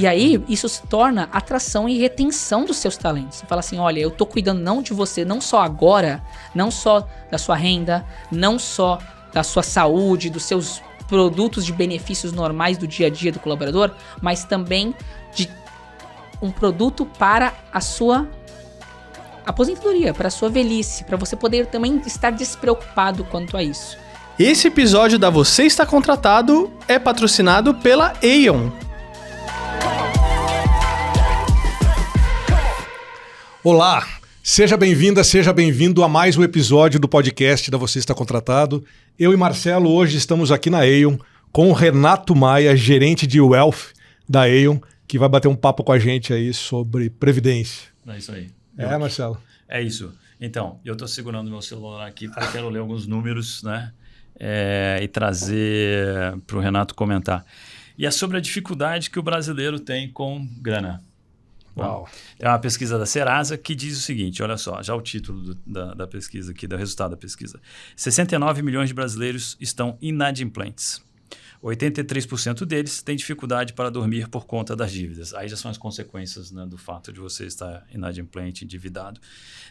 E aí, isso se torna atração e retenção dos seus talentos. Você fala assim, olha, eu tô cuidando não de você, não só agora, não só da sua renda, não só da sua saúde, dos seus produtos de benefícios normais do dia a dia do colaborador, mas também de um produto para a sua aposentadoria, para a sua velhice, para você poder também estar despreocupado quanto a isso. Esse episódio da Você Está Contratado é patrocinado pela Aon. Olá, seja bem-vinda, seja bem-vindo a mais um episódio do podcast da Você Está Contratado. Eu e Marcelo hoje estamos aqui na Aon com o Renato Maia, gerente de Wealth da Aon, que vai bater um papo com a gente aí sobre previdência. É isso aí. Marcelo? É isso. Então, eu estou segurando meu celular aqui porque eu quero ler alguns números, né? E trazer para o Renato comentar. E é sobre a dificuldade que o brasileiro tem com grana. Uau. É uma pesquisa da Serasa que diz o seguinte, olha só, já o título da pesquisa aqui, do resultado da pesquisa. 69 milhões de brasileiros estão inadimplentes. 83% deles têm dificuldade para dormir por conta das dívidas. Aí já são as consequências, né, do fato de você estar inadimplente, endividado.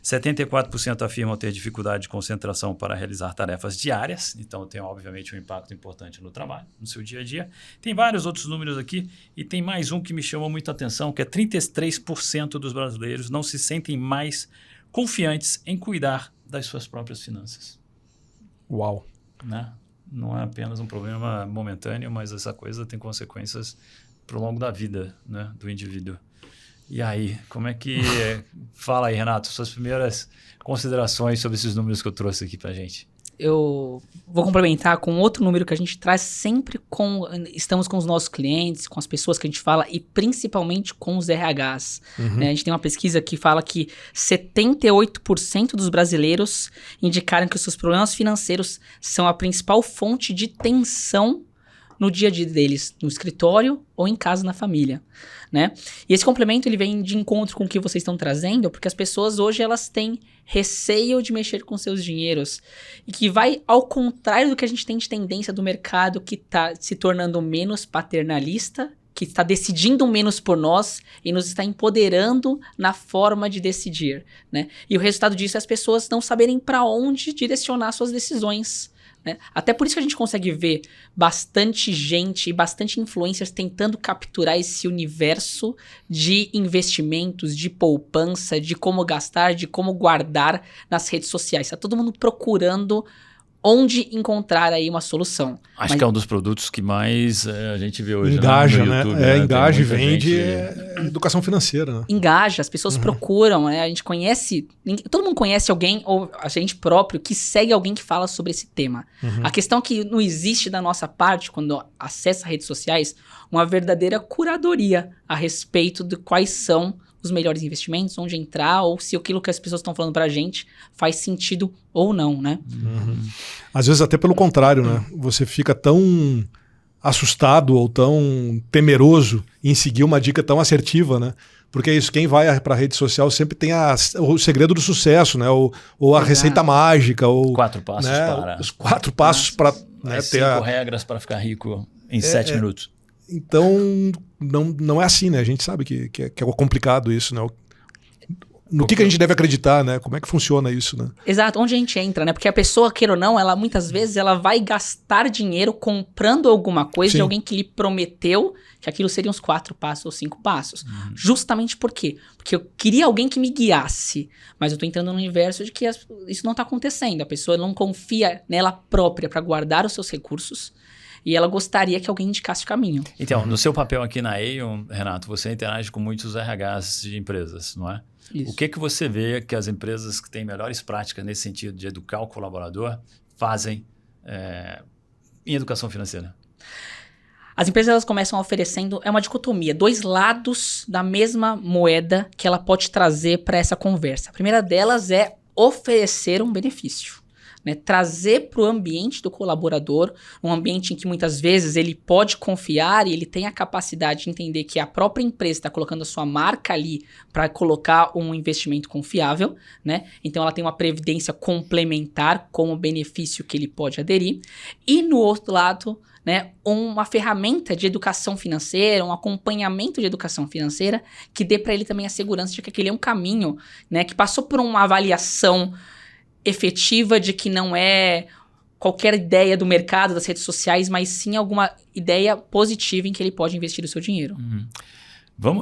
74% afirmam ter dificuldade de concentração para realizar tarefas diárias. Então tem, obviamente, um impacto importante no trabalho, no seu dia a dia. Tem vários outros números aqui e tem mais um que me chamou muita atenção, que é 33% dos brasileiros não se sentem mais confiantes em cuidar das suas próprias finanças. Uau. Né? Não é apenas um problema momentâneo, mas essa coisa tem consequências para o longo da vida, né, do indivíduo. E aí, como é que... Fala aí, Renato, suas primeiras considerações sobre esses números que eu trouxe aqui para a gente. Eu vou complementar com outro número que a gente traz sempre estamos com os nossos clientes, com as pessoas que a gente fala e principalmente com os RHs. Né? A gente tem uma pesquisa que fala que 78% dos brasileiros indicaram que os seus problemas financeiros são a principal fonte de tensão no dia a dia deles, no escritório ou em casa, na família, né? E esse complemento, ele vem de encontro com o que vocês estão trazendo, porque as pessoas hoje, elas têm receio de mexer com seus dinheiros, e que vai ao contrário do que a gente tem de tendência do mercado, que está se tornando menos paternalista, que está decidindo menos por nós e nos está empoderando na forma de decidir, né? E o resultado disso é as pessoas não saberem para onde direcionar suas decisões, né? Até por isso que a gente consegue ver bastante gente e bastante influencers tentando capturar esse universo de investimentos, de poupança, de como gastar, de como guardar nas redes sociais. Está todo mundo procurando onde encontrar aí uma solução. Acho que é um dos produtos que mais a gente vê hoje. Engaja, no YouTube, né? Engaja e vende. Educação financeira, né? Engaja, as pessoas procuram, né? A gente conhece, todo mundo conhece alguém, ou a gente próprio, que segue alguém que fala sobre esse tema. A questão é que não existe da nossa parte, quando acessa redes sociais, uma verdadeira curadoria a respeito de quais são os melhores investimentos, onde entrar, ou se aquilo que as pessoas estão falando pra gente faz sentido ou não, né? Às vezes até pelo contrário, né? Você fica tão assustado ou tão temeroso em seguir uma dica tão assertiva, né? Porque é isso, quem vai para a rede social sempre tem o segredo do sucesso, né? Ou a receita mágica. Ou 4 passos, né? para... Os 4 passos para... Né, 5 regras para ficar rico em 7 minutos. Então, não é assim, né? A gente sabe que é complicado isso, né? No que a gente deve acreditar, né? Como é que funciona isso, né? Exato, onde a gente entra, né? Porque a pessoa, queira ou não, ela muitas vezes ela vai gastar dinheiro comprando alguma coisa de alguém que lhe prometeu que aquilo seriam os 4 passos ou 5 passos. Justamente por quê? Porque eu queria alguém que me guiasse, mas eu tô entrando no universo de que isso não tá acontecendo. A pessoa não confia nela própria para guardar os seus recursos, e ela gostaria que alguém indicasse o caminho. Então, no seu papel aqui na Aon, Renato, você interage com muitos RHs de empresas, não é? Isso. O que você vê que as empresas que têm melhores práticas nesse sentido de educar o colaborador fazem em educação financeira? As empresas, elas começam oferecendo, é uma dicotomia, 2 lados da mesma moeda que ela pode trazer para essa conversa. A primeira delas é oferecer um benefício. né, trazer para o ambiente do colaborador, um ambiente em que muitas vezes ele pode confiar e ele tem a capacidade de entender que a própria empresa está colocando a sua marca ali para colocar um investimento confiável, né? Então ela tem uma previdência complementar como benefício que ele pode aderir. E no outro lado, né, uma ferramenta de educação financeira, um acompanhamento de educação financeira que dê para ele também a segurança de que aquele é um caminho, né, que passou por uma avaliação efetiva de que não é qualquer ideia do mercado, das redes sociais, mas sim alguma ideia positiva em que ele pode investir o seu dinheiro.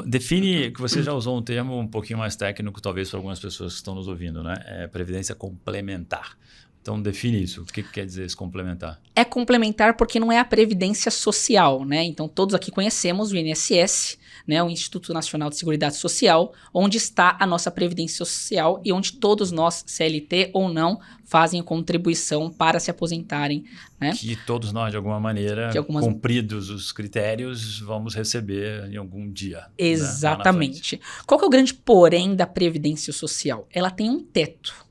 Define, que você já usou um termo um pouquinho mais técnico, talvez para algumas pessoas que estão nos ouvindo, né? Previdência complementar. Então, define isso. O que quer dizer esse complementar? É complementar porque não é a previdência social, né? Então, todos aqui conhecemos o INSS, né? O Instituto Nacional de Seguridade Social, onde está a nossa previdência social e onde todos nós, CLT ou não, fazem a contribuição para se aposentarem, né? Que todos nós, de alguma maneira, cumpridos os critérios, vamos receber em algum dia. Exatamente. Né? Qual que é o grande porém da previdência social? Ela tem um teto.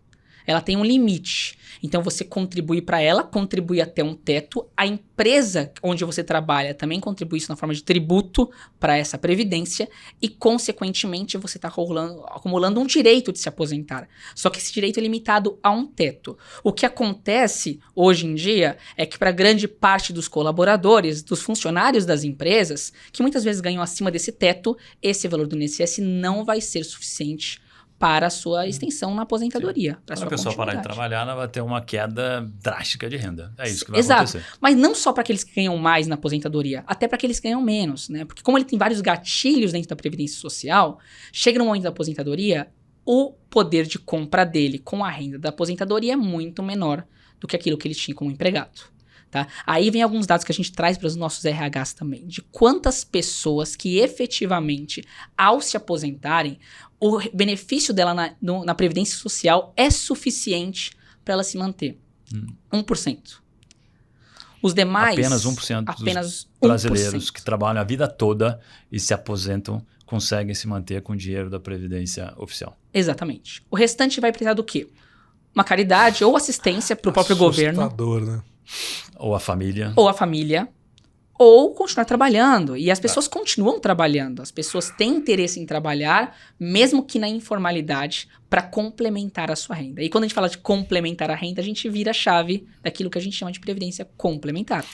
Ela tem um limite. Então, você contribui para ela, contribui até um teto. A empresa onde você trabalha também contribui isso na forma de tributo para essa previdência. E, consequentemente, você está acumulando um direito de se aposentar. Só que esse direito é limitado a um teto. O que acontece hoje em dia é que para grande parte dos colaboradores, dos funcionários das empresas, que muitas vezes ganham acima desse teto, esse valor do INSS não vai ser suficiente para a sua extensão na aposentadoria. Quando a pessoa parar de trabalhar, ela vai ter uma queda drástica de renda. É isso que vai Exato. acontecer. Mas não só para aqueles que ganham mais na aposentadoria, até para aqueles que ganham menos, né? Porque como ele tem vários gatilhos dentro da Previdência Social, chega no momento da aposentadoria, o poder de compra dele com a renda da aposentadoria é muito menor do que aquilo que ele tinha como empregado. Tá? Aí vem alguns dados que a gente traz para os nossos RHs também, de quantas pessoas que efetivamente, ao se aposentarem, o benefício dela na Previdência Social é suficiente para ela se manter. 1%. Os demais... Apenas 1% dos brasileiros que trabalham a vida toda e se aposentam conseguem se manter com o dinheiro da Previdência Oficial. Exatamente. O restante vai precisar do quê? Uma caridade ou assistência para o próprio governo. Assustador, né? Ou a família. Ou continuar trabalhando. E as pessoas continuam trabalhando. As pessoas têm interesse em trabalhar, mesmo que na informalidade, para complementar a sua renda. E quando a gente fala de complementar a renda, a gente vira a chave daquilo que a gente chama de previdência complementar.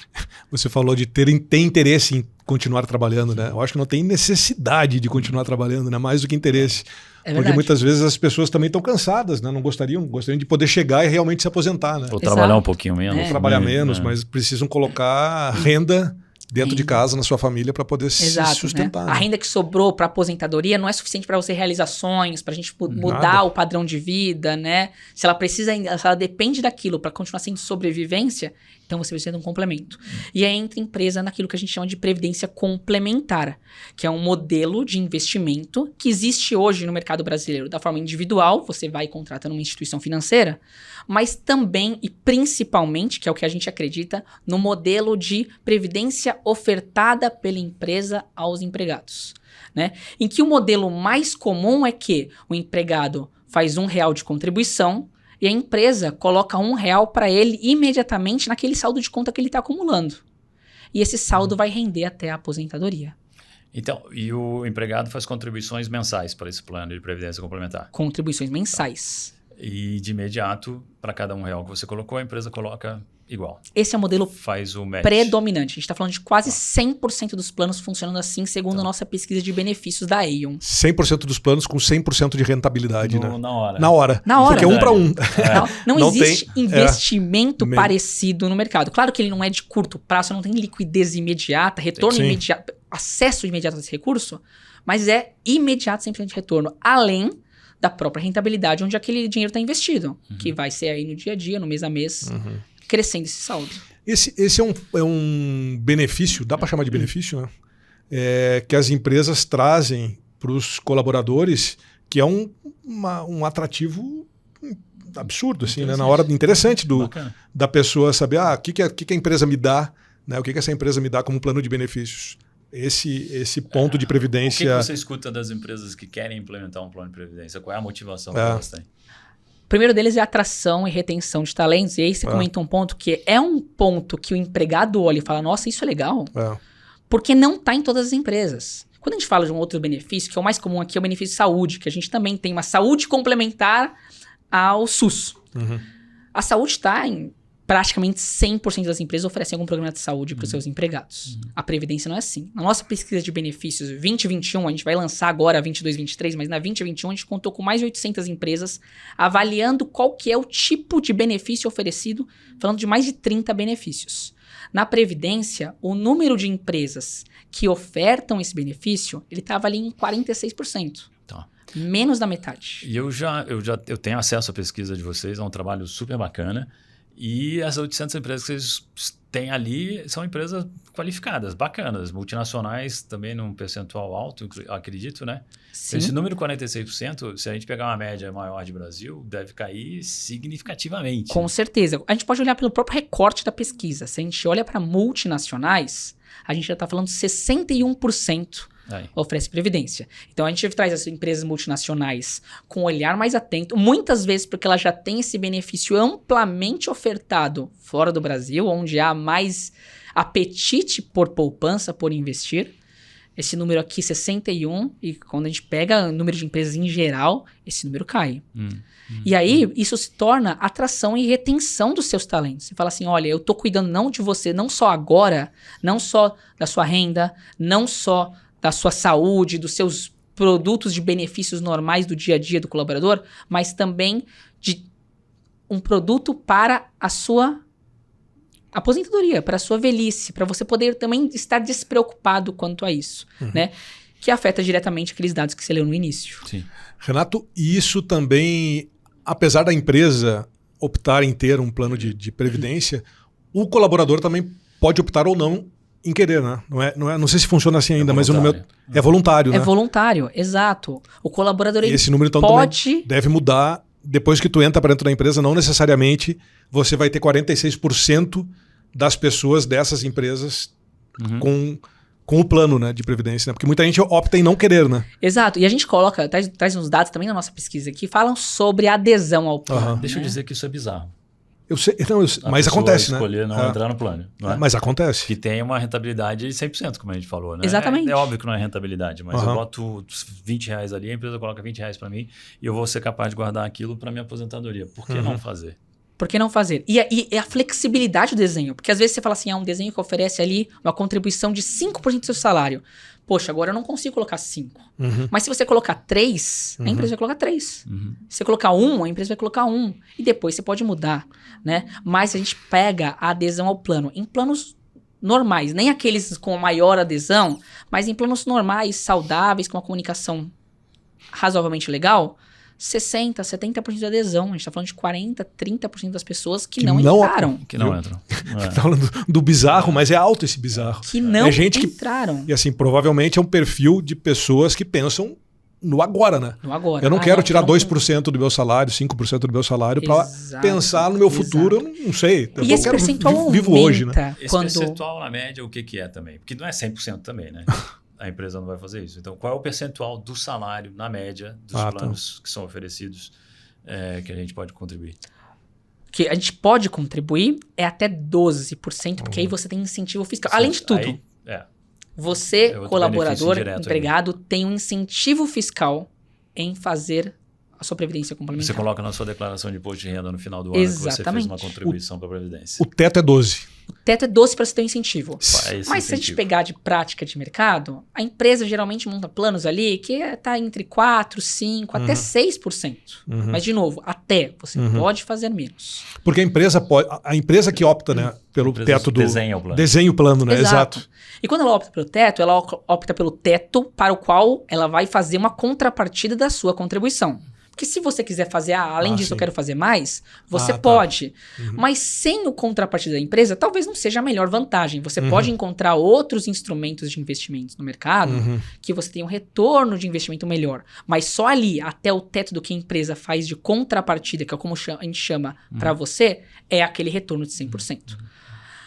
Você falou de ter interesse em continuar trabalhando, né? Eu acho que não tem necessidade de continuar trabalhando, né? Mais do que interesse. Porque muitas vezes as pessoas também estão cansadas, né? Não gostariam de poder chegar e realmente se aposentar, né? Ou trabalhar um pouquinho menos. Ou trabalhar menos, mas precisam colocar renda dentro de casa, na sua família, para poder se sustentar. Né? A renda que sobrou para aposentadoria não é suficiente para você realizar sonhos, para a gente mudar o padrão de vida, né? Se ela depende daquilo para continuar sendo sobrevivência, então você precisa de um complemento. E aí entra a empresa naquilo que a gente chama de previdência complementar, que é um modelo de investimento que existe hoje no mercado brasileiro da forma individual, você vai e contrata numa instituição financeira, mas também e principalmente, que é o que a gente acredita, no modelo de previdência ofertada pela empresa aos empregados, né? Em que o modelo mais comum é que o empregado faz R$1 de contribuição e a empresa coloca R$1 para ele imediatamente naquele saldo de conta que ele está acumulando. E esse saldo vai render até a aposentadoria. Então, e o empregado faz contribuições mensais para esse plano de previdência complementar? Contribuições mensais. E de imediato, para cada R$1 que você colocou, a empresa coloca igual. Esse é o modelo faz o match. Predominante. A gente está falando de quase 100% dos planos funcionando assim, segundo a nossa pesquisa de benefícios da Aon. 100% dos planos com 100% de rentabilidade, né? Na hora. Na hora. Porque é 1 para 1. Não existe investimento parecido no mercado. Claro que ele não é de curto prazo, não tem liquidez imediata, retorno imediato, acesso imediato a esse recurso, mas é imediato 100% de retorno, além da própria rentabilidade onde aquele dinheiro está investido, que vai ser aí no dia a dia, no mês a mês, crescendo esse saldo. Esse é um benefício, dá para chamar de benefício, né? Que as empresas trazem para os colaboradores, que é um atrativo absurdo, assim, né? Na hora interessante da pessoa saber o que a empresa me dá, né? O que essa empresa me dá como plano de benefícios. Esse ponto de previdência... O que você escuta das empresas que querem implementar um plano de previdência? Qual é a motivação que elas têm? primeiro deles é atração e retenção de talentos. E aí você comenta um ponto que é um ponto que o empregado olha e fala, nossa, isso é legal. Porque não está em todas as empresas. Quando a gente fala de um outro benefício, que é o mais comum aqui, é o benefício de saúde, que a gente também tem uma saúde complementar ao SUS. A saúde está em praticamente 100% das empresas oferecem algum programa de saúde para os seus empregados. A Previdência não é assim. Na nossa pesquisa de benefícios 2021, a gente vai lançar agora 22-23, mas na 2021 a gente contou com mais de 800 empresas avaliando qual que é o tipo de benefício oferecido, falando de mais de 30 benefícios. Na Previdência, o número de empresas que ofertam esse benefício, ele estava ali em 46%. Tá. Menos da metade. E eu tenho acesso à pesquisa de vocês, é um trabalho super bacana. E as 800 empresas que vocês têm ali são empresas qualificadas, bacanas, multinacionais também num percentual alto, acredito, né? Sim. Esse número 46%, se a gente pegar uma média maior de Brasil, deve cair significativamente. Com certeza. A gente pode olhar pelo próprio recorte da pesquisa. Se a gente olha para multinacionais, a gente já está falando 61% oferece previdência. Então a gente traz as empresas multinacionais com um olhar mais atento, muitas vezes porque ela já tem esse benefício amplamente ofertado fora do Brasil, onde há mais apetite por poupança, por investir. Esse número aqui, 61, e quando a gente pega o número de empresas em geral, esse número cai. E aí, isso se torna atração e retenção dos seus talentos. Você fala assim, olha, eu tô cuidando não de você, não só agora, não só da sua renda, não só da sua saúde, dos seus produtos de benefícios normais do dia a dia do colaborador, mas também de um produto para a sua aposentadoria, para a sua velhice, para você poder também estar despreocupado quanto a isso, né? Que afeta diretamente aqueles dados que você leu no início. Sim. Renato, isso também, apesar da empresa optar em ter um plano de previdência, o colaborador também pode optar ou não em querer, né? Não sei se funciona assim ainda, mas o número é voluntário, né? É voluntário, exato. O colaborador e esse número então também deve mudar depois que tu entra para dentro da empresa, não necessariamente você vai ter 46% das pessoas dessas empresas com o plano, né, de previdência, né? Porque muita gente opta em não querer, né? Exato. E a gente coloca, traz uns dados também na nossa pesquisa que falam sobre a adesão ao plano. Deixa eu dizer que isso é bizarro. Eu sei, mas acontece, né? Escolher não entrar no plano. Não é? Mas acontece. Que tem uma rentabilidade de 100%, como a gente falou, né? Exatamente. É óbvio que não é rentabilidade, mas eu boto R$20 ali, a empresa coloca R$20 para mim e eu vou ser capaz de guardar aquilo para minha aposentadoria. Por que não fazer? Por que não fazer? E a flexibilidade do desenho. Porque às vezes você fala assim, um desenho que oferece ali uma contribuição de 5% do seu salário. Poxa, agora eu não consigo colocar 5. Mas se você colocar 3, a empresa vai colocar 3. Se você colocar 1, a empresa vai colocar 1. E depois você pode mudar, né? Mas a gente pega a adesão ao plano. Em planos normais, nem aqueles com maior adesão, mas em planos normais, saudáveis, com uma comunicação razoavelmente legal, 60%, 70% de adesão. A gente tá falando de 40%, 30% das pessoas que não entraram. Que não entram. Tá falando do bizarro, mas é alto esse bizarro. Que não entraram. E assim, provavelmente é um perfil de pessoas que pensam no agora, né? No agora. Eu não quero tirar 2% do meu salário, 5% do meu salário para pensar no meu futuro, eu não sei. E esse percentual vivo hoje, né? Esse percentual, na média, o que é também? Porque não é 100% também, né? A empresa não vai fazer isso. Então, qual é o percentual do salário, na média, dos planos que são oferecidos, que a gente pode contribuir? Que a gente pode contribuir é até 12%, porque aí você tem incentivo fiscal. Além de tudo, você, colaborador, empregado, tem um incentivo fiscal em fazer a sua previdência complementar. Você coloca na sua declaração de imposto de renda no final do ano que você fez uma contribuição para a Previdência. O teto é 12%. O teto é 12% para você ter um incentivo. Mas se a gente pegar de prática de mercado, a empresa geralmente monta planos ali que está entre 4%, 5%, até 6%. Mas, de novo, até você pode fazer menos. Porque a empresa que opta, né, pelo teto do... Desenha o plano, né? Exato. E quando ela opta pelo teto, ela opta pelo teto para o qual ela vai fazer uma contrapartida da sua contribuição. Porque se você quiser fazer, além disso eu quero fazer mais, você pode. Mas sem o contrapartida da empresa, talvez não seja a melhor vantagem. Você pode encontrar outros instrumentos de investimentos no mercado que você tem um retorno de investimento melhor. Mas só ali, até o teto do que a empresa faz de contrapartida, que é como a gente chama para você, é aquele retorno de 100%.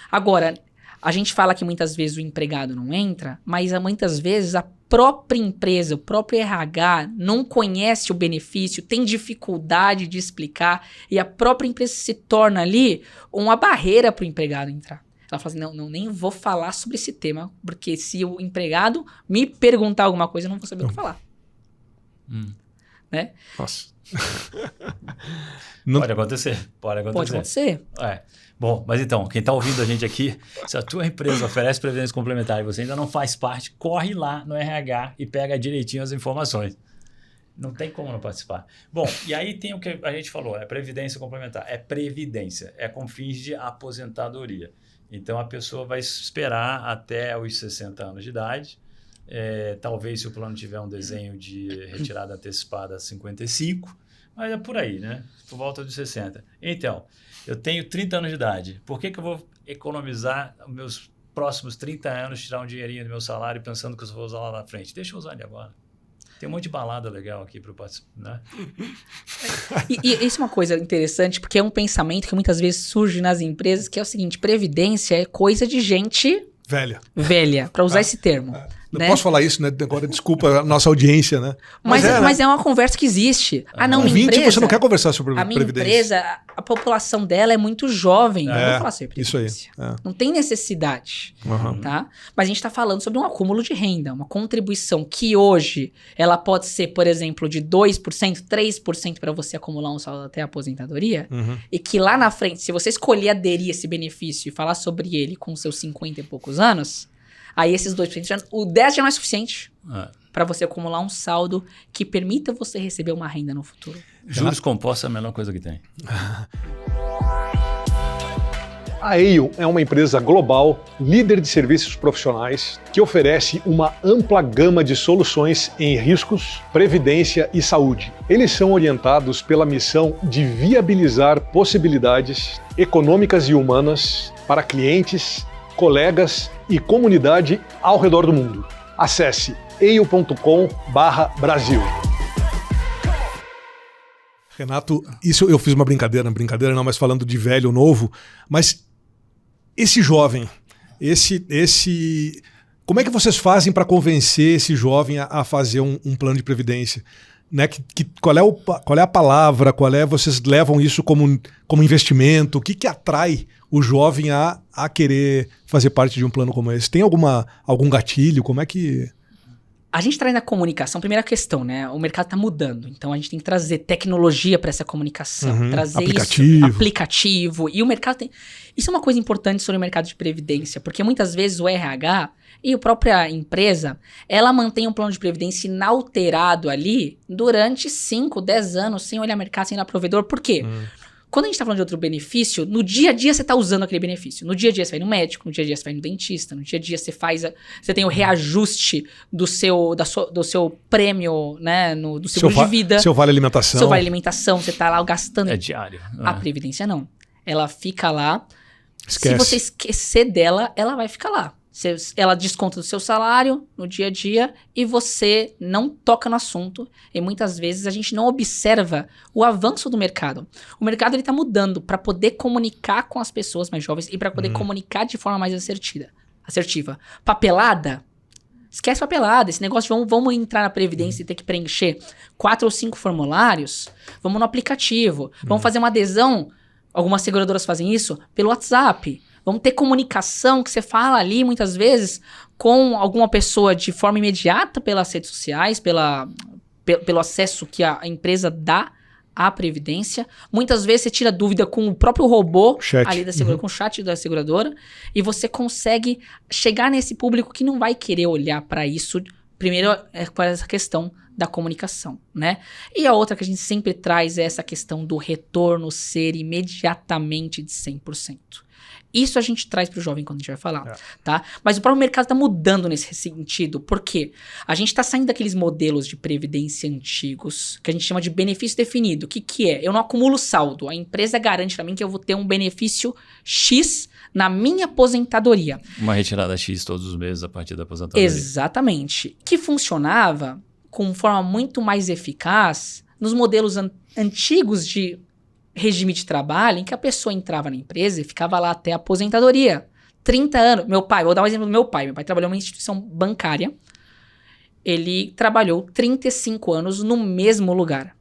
Agora, A gente fala que muitas vezes o empregado não entra, mas muitas vezes a própria empresa, o próprio RH não conhece o benefício, tem dificuldade de explicar e a própria empresa se torna ali uma barreira para o empregado entrar. Ela fala assim, não, nem vou falar sobre esse tema, porque se o empregado me perguntar alguma coisa, eu não vou saber o que falar. Né? Nossa. Pode acontecer. Pode acontecer. Bom, mas então, quem está ouvindo a gente aqui, se a tua empresa oferece previdência complementar e você ainda não faz parte, corre lá no RH e pega direitinho as informações. Não tem como não participar. Bom, e aí tem o que a gente falou, previdência complementar. É previdência, é com fins de aposentadoria. Então, a pessoa vai esperar até os 60 anos de idade. Talvez, se o plano tiver um desenho de retirada antecipada, 55, mas é por aí, né? Por volta de 60. Então, eu tenho 30 anos de idade. Por que eu vou economizar os meus próximos 30 anos, tirar um dinheirinho do meu salário pensando que eu vou usar lá na frente? Deixa eu usar ele agora. Tem um monte de balada legal aqui para o participar, né? E isso é uma coisa interessante, porque é um pensamento que muitas vezes surge nas empresas, que é o seguinte, previdência é coisa de gente velha, para usar esse termo. Não né? posso falar isso, né? Agora, desculpa a nossa audiência, né? Mas é uma conversa que existe. Não, minha 20, empresa... você não quer conversar sobre previdência. A minha empresa, a população dela é muito jovem. Não vou falar sobre previdência. Isso aí. Não tem necessidade, tá? Mas a gente está falando sobre um acúmulo de renda, uma contribuição que hoje ela pode ser, por exemplo, de 2%, 3% para você acumular um saldo até a aposentadoria, e que lá na frente, se você escolher aderir a esse benefício e falar sobre ele com seus 50 e poucos anos, aí esses 2%, o 10% já não é suficiente para você acumular um saldo que permita você receber uma renda no futuro. Juros compostos é a melhor coisa que tem. A Aon é uma empresa global, líder de serviços profissionais, que oferece uma ampla gama de soluções em riscos, previdência e saúde. Eles são orientados pela missão de viabilizar possibilidades econômicas e humanas para clientes, colegas e comunidade ao redor do mundo. Acesse aon.com/Brasil. Renato, isso eu fiz uma brincadeira não, mas falando de velho ou novo, mas esse jovem, como é que vocês fazem para convencer esse jovem a fazer um plano de previdência? Né? Qual é a palavra, vocês levam isso como investimento? O que atrai o jovem a querer fazer parte de um plano como esse? Tem algum gatilho? Como é que... A gente traz na comunicação, primeira questão, né? O mercado está mudando, então a gente tem que trazer tecnologia para essa comunicação, trazer aplicativo. E o mercado tem... Isso é uma coisa importante sobre o mercado de previdência, porque muitas vezes o RH e a própria empresa, ela mantém um plano de previdência inalterado ali durante 5, 10 anos, sem olhar mercado, sem olhar provedor. Por quê? Quando a gente está falando de outro benefício, no dia a dia você está usando aquele benefício. No dia a dia você vai no médico, no dia a dia você vai no dentista, no dia a dia você tem o reajuste do seu prêmio, né, do seguro de vida. Seu vale alimentação. Seu vale alimentação, você está lá gastando. É diário. A previdência não. Ela fica lá. Esquece. Se você esquecer dela, ela vai ficar lá. Ela desconta do seu salário no dia a dia e você não toca no assunto. E muitas vezes a gente não observa o avanço do mercado. O mercado está mudando para poder comunicar com as pessoas mais jovens e para poder comunicar de forma mais assertiva. Papelada? Esquece papelada. Esse negócio de vamos entrar na Previdência e ter que preencher 4 ou 5 formulários. Vamos no aplicativo. Vamos fazer uma adesão. Algumas seguradoras fazem isso pelo WhatsApp. Vamos ter comunicação que você fala ali, muitas vezes, com alguma pessoa de forma imediata pelas redes sociais, pelo acesso que a empresa dá à previdência. Muitas vezes você tira dúvida com o próprio robô ali da seguradora, com o chat da seguradora, e você consegue chegar nesse público que não vai querer olhar para isso. Primeiro, por essa questão da comunicação, né? E a outra que a gente sempre traz é essa questão do retorno ser imediatamente de 100%. Isso a gente traz para o jovem quando a gente vai falar, tá? Mas o próprio mercado está mudando nesse sentido. Por quê? A gente está saindo daqueles modelos de previdência antigos, que a gente chama de benefício definido. O que é? Eu não acumulo saldo. A empresa garante para mim que eu vou ter um benefício X na minha aposentadoria. Uma retirada X todos os meses a partir da aposentadoria. Exatamente. Que funcionava com forma muito mais eficaz nos modelos antigos de regime de trabalho, em que a pessoa entrava na empresa e ficava lá até a aposentadoria. 30 anos. Meu pai, vou dar um exemplo do meu pai. Meu pai trabalhou numa instituição bancária. Ele trabalhou 35 anos no mesmo lugar.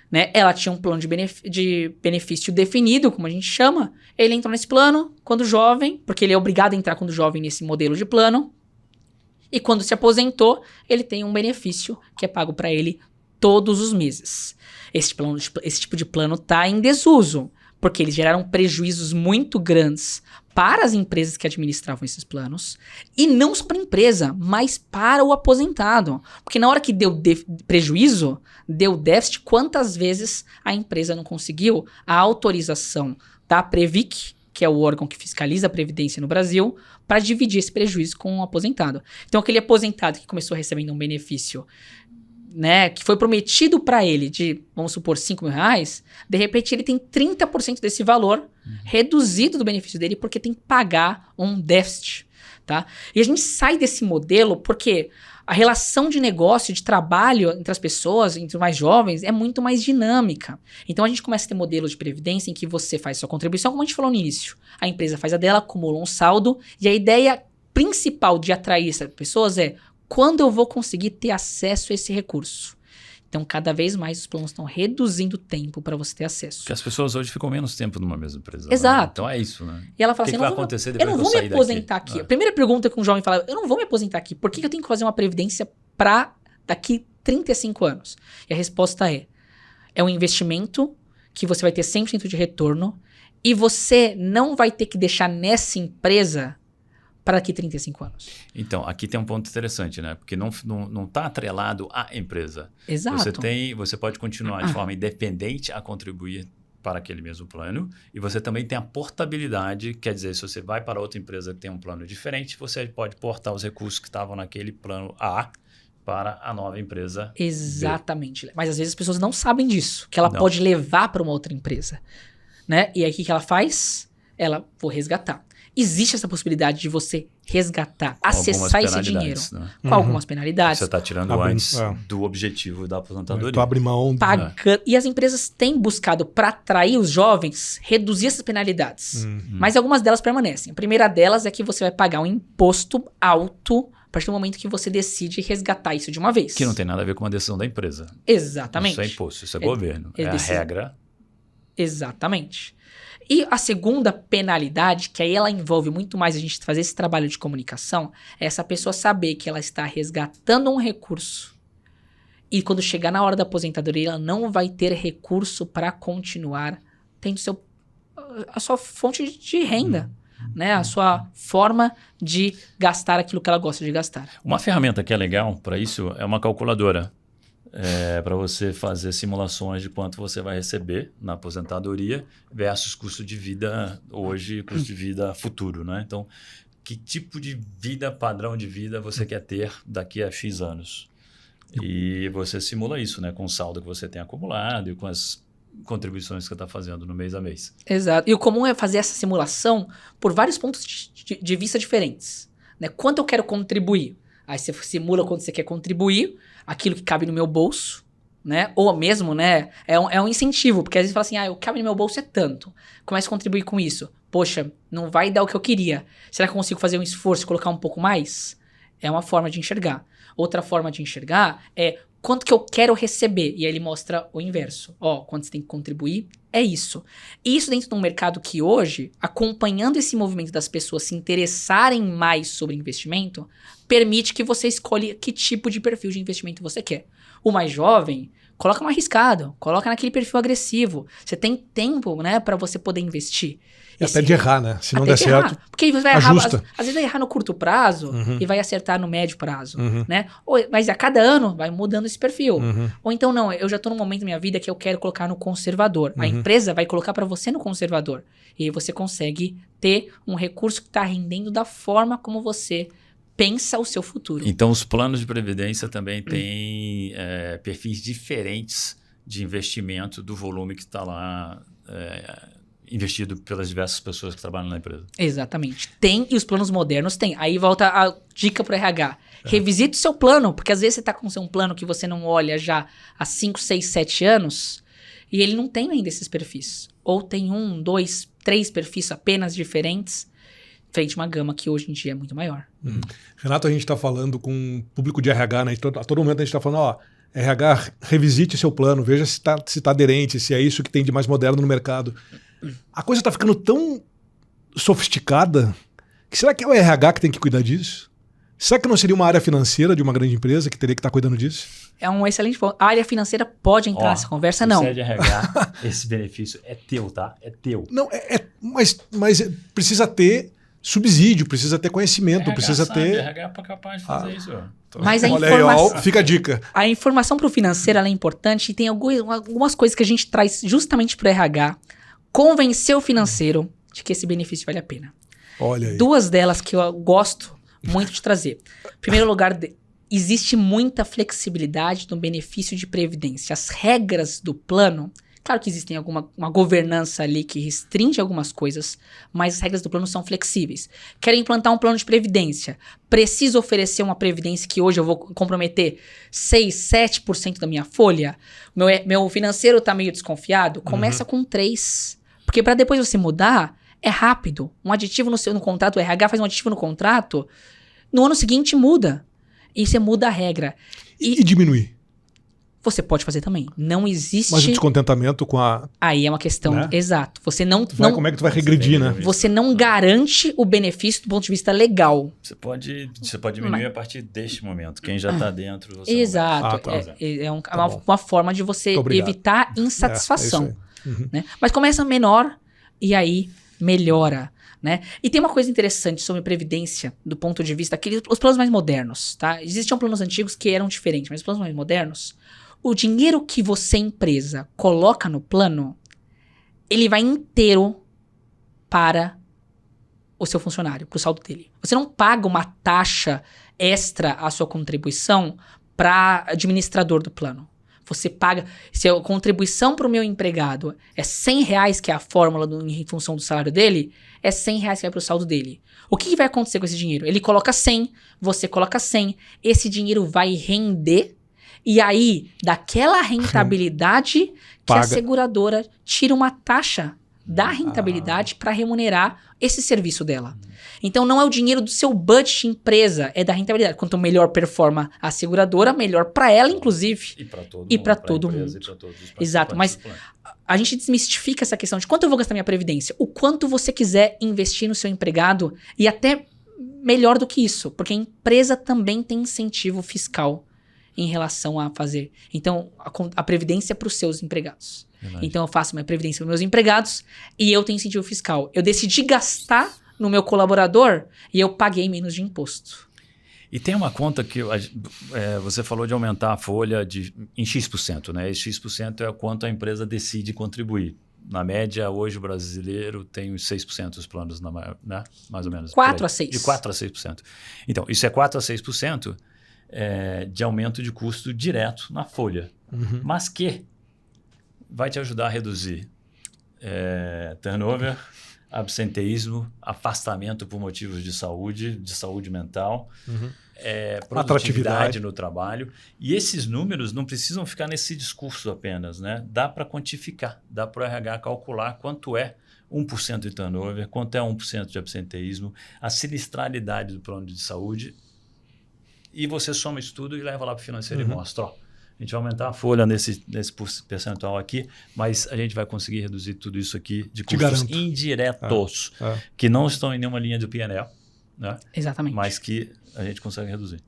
Né? Ela tinha um plano de benefício definido, como a gente chama. Ele entrou nesse plano quando jovem, porque ele é obrigado a entrar quando jovem nesse modelo de plano. E quando se aposentou, ele tem um benefício que é pago para ele todos os meses. Esse tipo de plano está em desuso, porque eles geraram prejuízos muito grandes para as empresas que administravam esses planos, e não só para a empresa, mas para o aposentado. Porque na hora que deu prejuízo, deu déficit, quantas vezes a empresa não conseguiu a autorização da Previc, que é o órgão que fiscaliza a Previdência no Brasil, para dividir esse prejuízo com o aposentado. Então, aquele aposentado que começou recebendo um benefício, né, que foi prometido para ele de, vamos supor, 5 mil reais, de repente ele tem 30% desse valor reduzido do benefício dele porque tem que pagar um déficit, tá? E a gente sai desse modelo porque a relação de negócio, de trabalho entre as pessoas, entre os mais jovens, é muito mais dinâmica. Então a gente começa a ter modelos de previdência em que você faz sua contribuição, como a gente falou no início. A empresa faz a dela, acumula um saldo, e a ideia principal de atrair essas pessoas é quando eu vou conseguir ter acesso a esse recurso. Então, cada vez mais os planos estão reduzindo o tempo para você ter acesso. Porque as pessoas hoje ficam menos tempo numa mesma empresa. Exato. Né? Então é isso, né? E ela fala o que assim, vai acontecer depois eu não vou me aposentar aqui. A primeira pergunta que um jovem fala, eu não vou me aposentar aqui. Por que eu tenho que fazer uma previdência para daqui 35 anos? E a resposta é um investimento que você vai ter 100% de retorno e você não vai ter que deixar nessa empresa para daqui 35 anos. Então, aqui tem um ponto interessante, né? Porque não está atrelado à empresa. Exato. Você pode continuar de forma independente a contribuir para aquele mesmo plano, e você também tem a portabilidade, quer dizer, se você vai para outra empresa que tem um plano diferente, você pode portar os recursos que estavam naquele plano A para a nova empresa Exatamente. B. Mas às vezes as pessoas não sabem disso, que ela não. pode levar para uma outra empresa. Né? E aí o que ela faz? Ela vou resgatar. Existe essa possibilidade de você resgatar, acessar esse dinheiro. Né? Com algumas penalidades. Você está tirando antes do objetivo da aposentadoria. Tu abre mão. E as empresas têm buscado, para atrair os jovens, reduzir essas penalidades. Mas algumas delas permanecem. A primeira delas é que você vai pagar um imposto alto a partir do momento que você decide resgatar isso de uma vez. Que não tem nada a ver com a decisão da empresa. Exatamente. Isso é imposto, isso é governo. É a regra. Exatamente. E a segunda penalidade, que aí ela envolve muito mais a gente fazer esse trabalho de comunicação, é essa pessoa saber que ela está resgatando um recurso e quando chegar na hora da aposentadoria, ela não vai ter recurso para continuar tendo a sua fonte de renda, né? A sua forma de gastar aquilo que ela gosta de gastar. Uma ferramenta que é legal para isso é uma calculadora. Para você fazer simulações de quanto você vai receber na aposentadoria versus custo de vida hoje e custo de vida futuro, né? Então, que tipo de vida, padrão de vida você quer ter daqui a X anos? E você simula isso, né? Com o saldo que você tem acumulado e com as contribuições que você está fazendo no mês a mês. Exato. E o comum é fazer essa simulação por vários pontos de vista diferentes. Né? Quanto eu quero contribuir? Aí você simula quanto você quer contribuir, aquilo que cabe no meu bolso, né? Ou mesmo, né? É um incentivo, porque às vezes fala assim, o que cabe no meu bolso é tanto. Começa a contribuir com isso. Poxa, não vai dar o que eu queria. Será que eu consigo fazer um esforço e colocar um pouco mais? É uma forma de enxergar. Outra forma de enxergar é quanto que eu quero receber. E aí ele mostra o inverso. Quanto você tem que contribuir, é isso. E isso dentro de um mercado que hoje, acompanhando esse movimento das pessoas se interessarem mais sobre investimento, permite que você escolha que tipo de perfil de investimento você quer. O mais jovem, coloca no arriscado, coloca naquele perfil agressivo. Você tem tempo, né, para você poder investir. E até de errar, né? Se não der certo, porque você vai ajusta. errar, às vezes vai errar no curto prazo e vai acertar no médio prazo, né? Mas a cada ano vai mudando esse perfil. Ou então não, eu já tô num momento da minha vida que eu quero colocar no conservador. A empresa vai colocar para você no conservador. E aí você consegue ter um recurso que tá rendendo da forma como você pensa o seu futuro. Então, os planos de previdência também têm perfis diferentes de investimento do volume que está lá investido pelas diversas pessoas que trabalham na empresa. Exatamente. Tem, e os planos modernos têm. Aí volta a dica para o RH. Revisite o seu plano, porque às vezes você está com um plano que você não olha já há 5, 6, 7 anos e ele não tem ainda esses perfis. Ou tem 1, 2, 3 perfis apenas diferentes. frente a uma gama que hoje em dia é muito maior. Renato, a gente está falando com o público de RH, né? A todo momento a gente está falando, ó, RH, revisite seu plano, veja se tá aderente, se é isso que tem de mais moderno no mercado. A coisa está ficando tão sofisticada que será que é o RH que tem que cuidar disso? Será que não seria uma área financeira de uma grande empresa que teria que estar cuidando disso? É um excelente ponto. A área financeira pode entrar nessa conversa, não. Se é de RH, esse benefício é teu, tá? É teu. Não, mas precisa ter subsídio, precisa ter conhecimento, RH precisa sabe, ter... RH é capaz de fazer isso. Mas a Olha aí, informação... ó, fica a dica. A informação para o financeiro ela é importante e tem algumas coisas que a gente traz justamente para o RH, convencer o financeiro de que esse benefício vale a pena. Olha aí. 2 delas que eu gosto muito de trazer. Em primeiro lugar, existe muita flexibilidade no benefício de previdência. As regras do plano, claro que existem uma governança ali que restringe algumas coisas, mas as regras do plano são flexíveis. Quero implantar um plano de previdência. Preciso oferecer uma previdência que hoje eu vou comprometer 6, 7% da minha folha. Meu financeiro está meio desconfiado. Começa com 3%. Porque para depois você mudar, é rápido. Um aditivo no contrato, o RH faz um aditivo no contrato, no ano seguinte muda. E você muda a regra. E diminuir. Você pode fazer também. Não existe... Mas o descontentamento com a... Aí é uma questão... Né? Exato. Você não... Como é que tu vai regredir, né? Você não garante o benefício do ponto de vista legal. Você pode diminuir a partir deste momento. Quem já está dentro... Você Exato. Uma forma de você evitar insatisfação. Né? Mas começa menor e aí melhora. Né? E tem uma coisa interessante sobre previdência do ponto de vista os planos mais modernos, tá? Existiam planos antigos que eram diferentes, mas os planos mais modernos, o dinheiro que você, empresa, coloca no plano, ele vai inteiro para o seu funcionário, para o saldo dele. Você não paga uma taxa extra à sua contribuição para administrador do plano. Você paga... Se a contribuição para o meu empregado é R$100, que é a fórmula em função do salário dele, é R$100 que vai para o saldo dele. O que vai acontecer com esse dinheiro? Ele coloca 100, você coloca 100, esse dinheiro vai render, e aí, daquela rentabilidade que a seguradora tira uma taxa da rentabilidade para remunerar esse serviço dela. Então, não é o dinheiro do seu budget empresa, é da rentabilidade. Quanto melhor performa a seguradora, melhor para ela, inclusive. E para todo mundo. E pra todos os Exato, mas a gente desmistifica essa questão de quanto eu vou gastar minha previdência. O quanto você quiser investir no seu empregado e até melhor do que isso, porque a empresa também tem incentivo fiscal em relação a fazer. Então, a previdência é para os seus empregados. Verdade. Então, eu faço minha previdência para os meus empregados e eu tenho incentivo fiscal. Eu decidi gastar no meu colaborador e eu paguei menos de imposto. E tem uma conta que você falou de aumentar a folha em X%, né? Esse X% é quanto a empresa decide contribuir. Na média, hoje o brasileiro tem uns 6% dos planos, né? Mais ou menos. 4 a 6%. De 4 a 6%. Então, isso é 4 a 6% de aumento de custo direto na folha. Mas que vai te ajudar a reduzir turnover, absenteísmo, afastamento por motivos de saúde mental, produtividade no trabalho. E esses números não precisam ficar nesse discurso apenas, né? Dá para quantificar, dá para o RH calcular quanto é 1% de turnover, quanto é 1% de absenteísmo, a sinistralidade do plano de saúde, e você soma isso tudo e leva lá para o financeiro e mostra, ó, a gente vai aumentar a folha nesse percentual aqui, mas a gente vai conseguir reduzir tudo isso aqui de custos indiretos, que não estão em nenhuma linha do P&L, né? Exatamente. Mas que a gente consegue reduzir.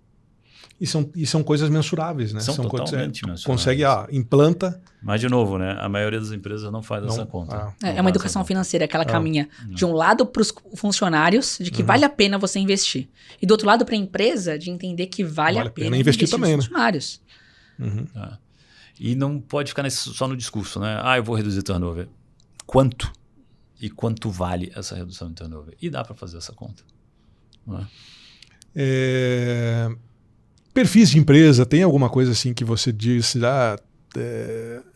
E são coisas mensuráveis, né? São totalmente mensuráveis. Consegue, implanta... Mas, de novo, né? A maioria das empresas não faz essa conta. É uma educação financeira, aquela caminha de um lado para os funcionários, de que vale a pena você investir. E do outro lado para a empresa, de entender que vale a pena investir também, nos funcionários. E não pode ficar só no discurso, né? Eu vou reduzir turnover. Quanto? E quanto vale essa redução de turnover? E dá para fazer essa conta. Não é? Perfis de empresa, tem alguma coisa assim que você diz,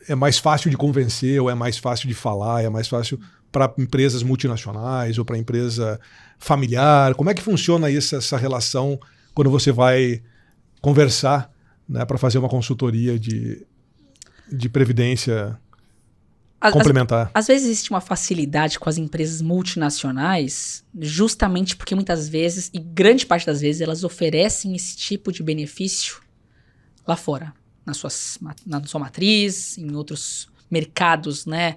é mais fácil de convencer, ou é mais fácil de falar, é mais fácil para empresas multinacionais ou para empresa familiar? Como é que funciona essa relação quando você vai conversar, né, para fazer uma consultoria de previdência complementar. Às vezes existe uma facilidade com as empresas multinacionais, justamente porque muitas vezes, e grande parte das vezes, elas oferecem esse tipo de benefício lá fora, na sua matriz, em outros mercados, né,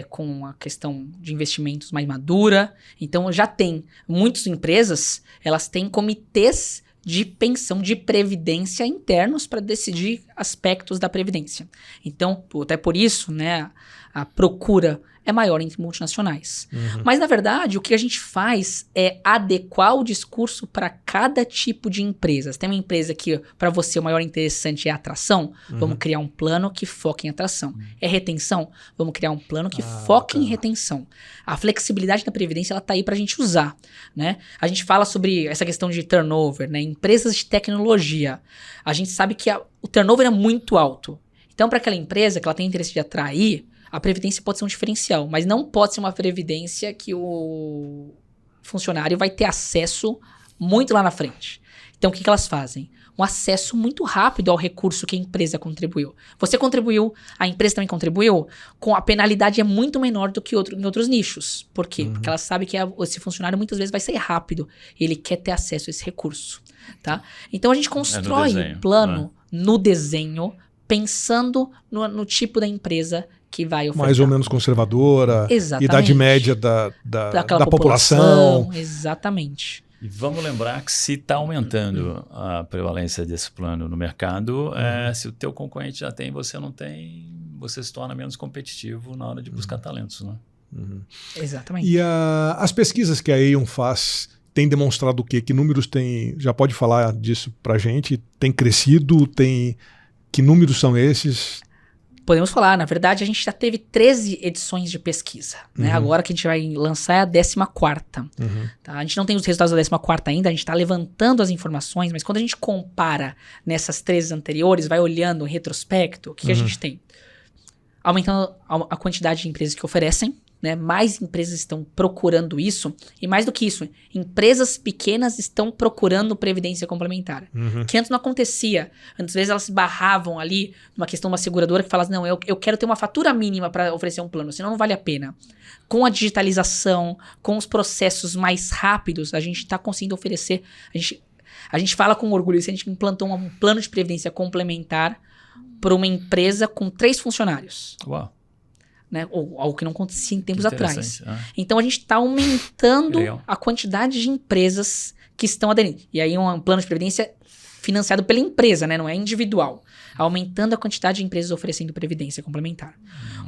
com a questão de investimentos mais madura. Então já tem, muitas empresas, elas têm comitês de pensão de previdência internos para decidir aspectos da previdência. Então, até por isso, né, a procura é maior entre multinacionais. Mas, na verdade, o que a gente faz é adequar o discurso para cada tipo de empresa. Tem uma empresa que, para você, o maior interessante é a atração? Vamos criar um plano que foque em atração. É retenção? Vamos criar um plano que foque em retenção. A flexibilidade da previdência, ela tá aí para a gente usar, né? A gente fala sobre essa questão de turnover, né? Empresas de tecnologia. A gente sabe que o turnover é muito alto. Então, para aquela empresa que ela tem interesse de atrair, a previdência pode ser um diferencial, mas não pode ser uma previdência que o funcionário vai ter acesso muito lá na frente. Então, o que elas fazem? Um acesso muito rápido ao recurso que a empresa contribuiu. Você contribuiu, a empresa também contribuiu, com a penalidade é muito menor do que em outros nichos. Por quê? Porque ela sabe que esse funcionário muitas vezes vai sair rápido e ele quer ter acesso a esse recurso. Tá? Então, a gente constrói o plano no desenho, pensando no tipo da empresa que vai ofertar. Mais ou menos conservadora, exatamente. Idade média da população. Exatamente. E vamos lembrar que se está aumentando a prevalência desse plano no mercado, se o teu concorrente já tem, você não tem, você se torna menos competitivo na hora de buscar talentos, né? Exatamente. E as pesquisas que a Aon faz têm demonstrado o quê? Que números tem? Já pode falar disso pra gente? Tem crescido? Que números são esses? Podemos falar, na verdade a gente já teve 13 edições de pesquisa, né? Agora que a gente vai lançar é a 14ª. Tá? A gente não tem os resultados da 14ª ainda, a gente está levantando as informações, mas quando a gente compara nessas 13 anteriores, vai olhando em retrospecto, o que a gente tem? Aumentando a quantidade de empresas que oferecem, né? Mais empresas estão procurando isso, e mais do que isso, empresas pequenas estão procurando previdência complementar, que antes não acontecia. Antes, às vezes, elas se barravam ali numa questão de uma seguradora que falava, não, eu quero ter uma fatura mínima para oferecer um plano, senão não vale a pena. Com a digitalização, com os processos mais rápidos, a gente está conseguindo oferecer, a gente fala com orgulho, se a gente implantou um plano de previdência complementar para uma empresa com 3 funcionários. Uau! Né? Ou algo que não acontecia em tempos atrás. Então, a gente está aumentando a quantidade de empresas que estão aderindo. E aí, um plano de previdência financiado pela empresa, né? Não é individual. Aumentando a quantidade de empresas oferecendo previdência complementar.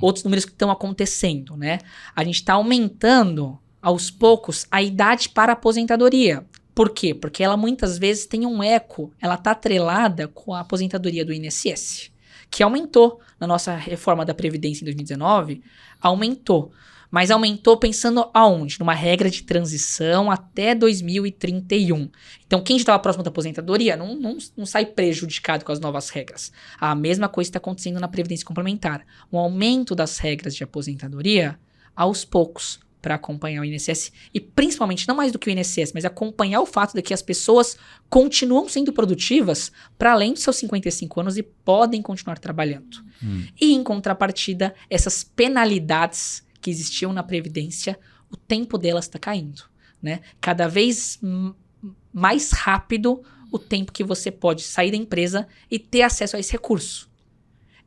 Outros números que estão acontecendo, né? A gente está aumentando, aos poucos, a idade para a aposentadoria. Por quê? Porque ela muitas vezes tem um eco, ela está atrelada com a aposentadoria do INSS. Que aumentou na nossa reforma da Previdência em 2019, aumentou. Mas aumentou pensando aonde? Numa regra de transição até 2031. Então, quem já estava próximo da aposentadoria não sai prejudicado com as novas regras. A mesma coisa está acontecendo na Previdência Complementar. Um aumento das regras de aposentadoria aos poucos, para acompanhar o INSS e principalmente, não mais do que o INSS, mas acompanhar o fato de que as pessoas continuam sendo produtivas para além dos seus 55 anos e podem continuar trabalhando. E em contrapartida, essas penalidades que existiam na Previdência, o tempo delas está caindo, né? Cada vez mais rápido o tempo que você pode sair da empresa e ter acesso a esse recurso.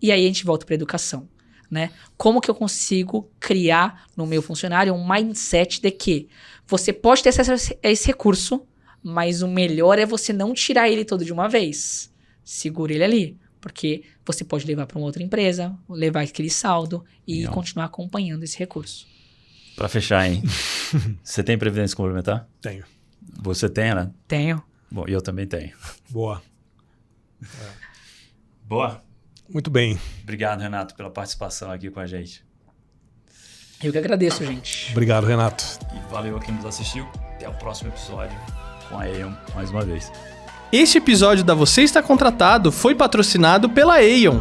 E aí a gente volta para a educação. Né? Como que eu consigo criar no meu funcionário um mindset de que você pode ter acesso a esse recurso, mas o melhor é você não tirar ele todo de uma vez. Segura ele ali, porque você pode levar para uma outra empresa, levar aquele saldo e continuar acompanhando esse recurso. Para fechar, hein? Você tem previdência complementar? Tenho. Você tem, né? Tenho. Bom, eu também tenho. Boa. Boa. Muito bem. Obrigado, Renato, pela participação aqui com a gente. Eu que agradeço, gente. Obrigado, Renato. E valeu a quem nos assistiu. Até o próximo episódio com a Aon mais uma vez. Este episódio da Você Está Contratado foi patrocinado pela Aon.